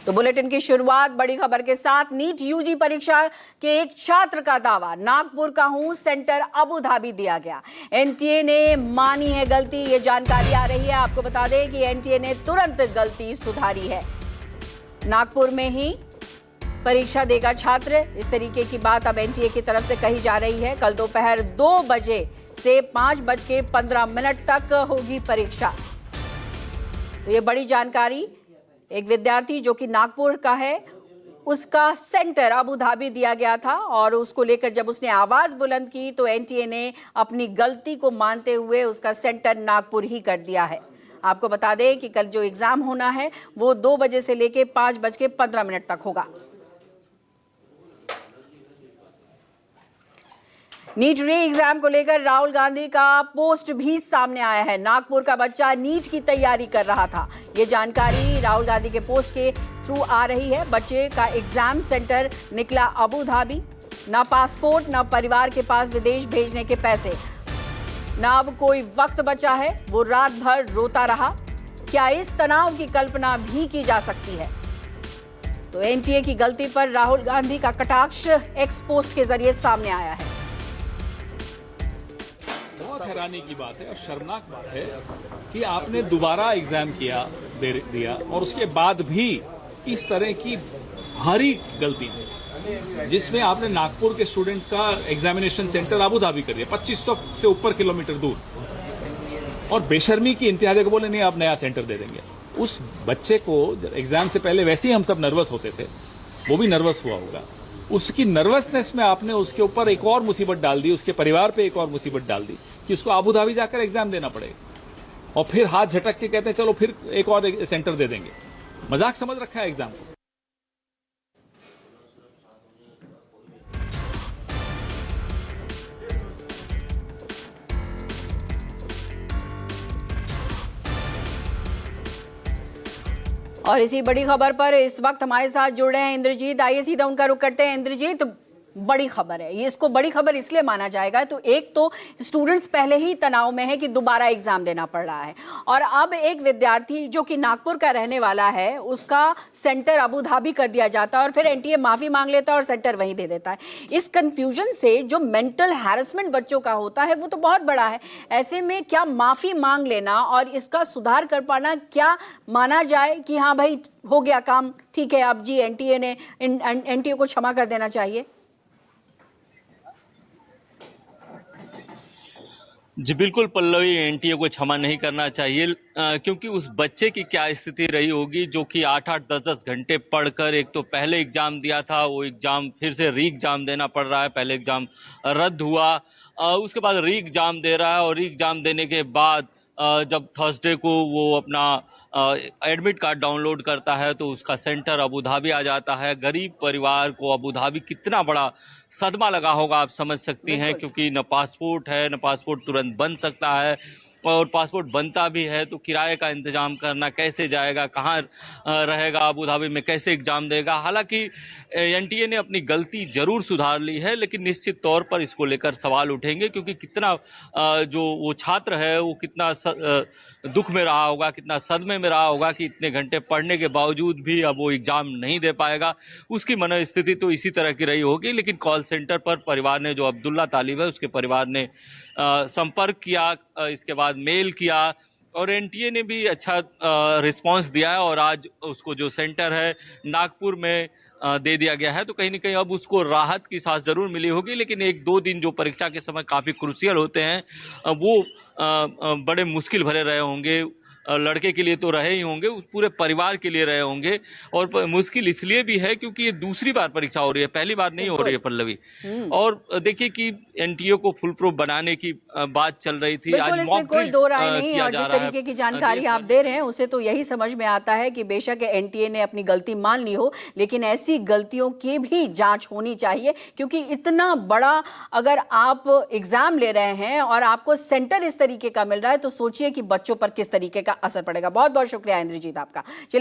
तो बुलेटिन की शुरुआत बड़ी खबर के साथ। नीट यूजी परीक्षा के एक छात्र का दावा, नागपुर का हूं, सेंटर अबू धाबी दिया गया। एनटीए ने मानी है गलती, ये जानकारी आ रही है। आपको बता दें कि एनटीए ने तुरंत गलती सुधारी है। नागपुर में ही परीक्षा देगा छात्र, इस तरीके की बात अब एनटीए की तरफ से कही जा रही है। कल दोपहर 2 बजे से 5:15 तक होगी परीक्षा। तो ये बड़ी जानकारी। एक विद्यार्थी जो कि नागपुर का है, उसका सेंटर अबू धाबी दिया गया था और उसको लेकर जब उसने आवाज बुलंद की तो एनटीए ने अपनी गलती को मानते हुए उसका सेंटर नागपुर ही कर दिया है। आपको बता दें कि कल जो एग्जाम होना है वो 2 बजे से लेकर 5:15 तक होगा। नीट री एग्जाम को लेकर राहुल गांधी का पोस्ट भी सामने आया है। नागपुर का बच्चा नीट की तैयारी कर रहा था, ये जानकारी राहुल गांधी के पोस्ट के थ्रू आ रही है। बच्चे का एग्जाम सेंटर निकला अबू धाबी। ना पासपोर्ट, ना परिवार के पास विदेश भेजने के पैसे, ना अब कोई वक्त बचा है। वो रात भर रोता रहा। क्या इस तनाव की कल्पना भी की जा सकती है? तो एनटीए की गलती पर राहुल गांधी का कटाक्ष एक्स पोस्ट के जरिए सामने आया है। बहुत हैरानी की बात है और शर्मनाक बात है कि आपने दोबारा एग्जाम दिया और उसके बाद भी इस तरह की भारी गलती, जिसमें आपने नागपुर के स्टूडेंट का एग्जामिनेशन सेंटर अबू धाबी कर दिया, 2500 से ऊपर किलोमीटर दूर, और बेशर्मी की इंतहा को बोले नहीं आप नया सेंटर दे देंगे। उस बच्चे को एग्जाम से पहले वैसे ही हम सब नर्वस होते थे, वो भी नर्वस हुआ होगा। उसकी नर्वसनेस में आपने उसके ऊपर एक और मुसीबत डाल दी, उसके परिवार पे एक और मुसीबत डाल दी कि उसको अबू धाबी जाकर एग्जाम देना पड़ेगा और फिर हाथ झटक के कहते हैं चलो फिर एक और सेंटर दे देंगे। मजाक समझ रखा है एग्जाम को। और इसी बड़ी खबर पर इस वक्त हमारे साथ जुड़ रहे हैं इंद्रजीत। आइए सीधा उनका रुख करते हैं। इंद्रजीत, बड़ी खबर है, ये इसको बड़ी खबर इसलिए माना जाएगा तो एक तो स्टूडेंट्स पहले ही तनाव में है कि दोबारा एग्जाम देना पड़ रहा है, और अब एक विद्यार्थी जो कि नागपुर का रहने वाला है उसका सेंटर अबू धाबी कर दिया जाता है और फिर एनटीए माफी मांग लेता है और सेंटर वहीं दे देता है। इस कंफ्यूजन से जो मेंटल हैरेसमेंट बच्चों का होता है वो तो बहुत बड़ा है। ऐसे में क्या माफी मांग लेना और इसका सुधार कर पाना क्या माना जाए कि हाँ भाई हो गया काम, ठीक है अब जी एनटीए को क्षमा कर देना चाहिए? जी बिल्कुल पल्लवी, एनटीए को क्षमा नहीं करना चाहिए, क्योंकि उस बच्चे की क्या स्थिति रही होगी जो कि 8-8, 10-10 घंटे पढ़कर एक तो पहले एग्जाम दिया था, वो एग्जाम फिर से री एग्जाम देना पड़ रहा है। पहले एग्जाम रद्द हुआ, उसके बाद री एग्जाम दे रहा है और री एग्जाम देने के बाद जब थर्सडे को वो अपना एडमिट कार्ड डाउनलोड करता है तो उसका सेंटर अबू धाबी आ जाता है। गरीब परिवार को अबू धाबी कितना बड़ा सदमा लगा होगा आप समझ सकती हैं, क्योंकि न पासपोर्ट है, न पासपोर्ट तुरंत बन सकता है, और पासपोर्ट बनता भी है तो किराए का इंतजाम करना, कैसे जाएगा, कहाँ रहेगा, अबू धाबी में कैसे एग्जाम देगा। हालांकि एनटीए ने अपनी गलती जरूर सुधार ली है, लेकिन निश्चित तौर पर इसको लेकर सवाल उठेंगे, क्योंकि कितना जो वो छात्र है वो कितना दुख में रहा होगा, कितना सदमे में रहा होगा कि इतने घंटे पढ़ने के बावजूद भी अब वो एग्जाम नहीं दे पाएगा। उसकी मनोस्थिति तो इसी तरह की रही होगी। लेकिन कॉल सेंटर पर परिवार ने, जो अब्दुल्ला तालिब है उसके परिवार ने संपर्क किया, इसके बाद मेल किया और एनटीए ने भी अच्छा रिस्पांस दिया है और आज उसको जो सेंटर है नागपुर में दे दिया गया है। तो कहीं ना कहीं अब उसको राहत की सांस जरूर मिली होगी, लेकिन 1-2 दिन जो परीक्षा के समय काफी क्रूशियल होते हैं वो बड़े मुश्किल भरे रहे होंगे। लड़के के लिए तो रहे ही होंगे, उस पूरे परिवार के लिए रहे होंगे। और मुश्किल इसलिए भी है क्योंकि ये दूसरी बार परीक्षा हो रही है, पहली बार नहीं हो रही है पल्लवी। और देखिए कि एनटीए को फुल प्रूफ बनाने की बात चल रही थी। बिल्कुल, इसमें कोई दो राय नहीं। और जिस तरीके की जानकारी आप दे रहे हैं उसे तो यही समझ में आता है कि बेशक एनटीए ने अपनी गलती मान ली हो, लेकिन ऐसी गलतियों की भी जांच होनी चाहिए, क्योंकि इतना बड़ा अगर आप एग्जाम ले रहे हैं और आपको सेंटर इस तरीके का मिल रहा है तो सोचिए कि बच्चों पर किस तरीके का असर पड़ेगा। बहुत बहुत शुक्रिया इंद्रजीत आपका।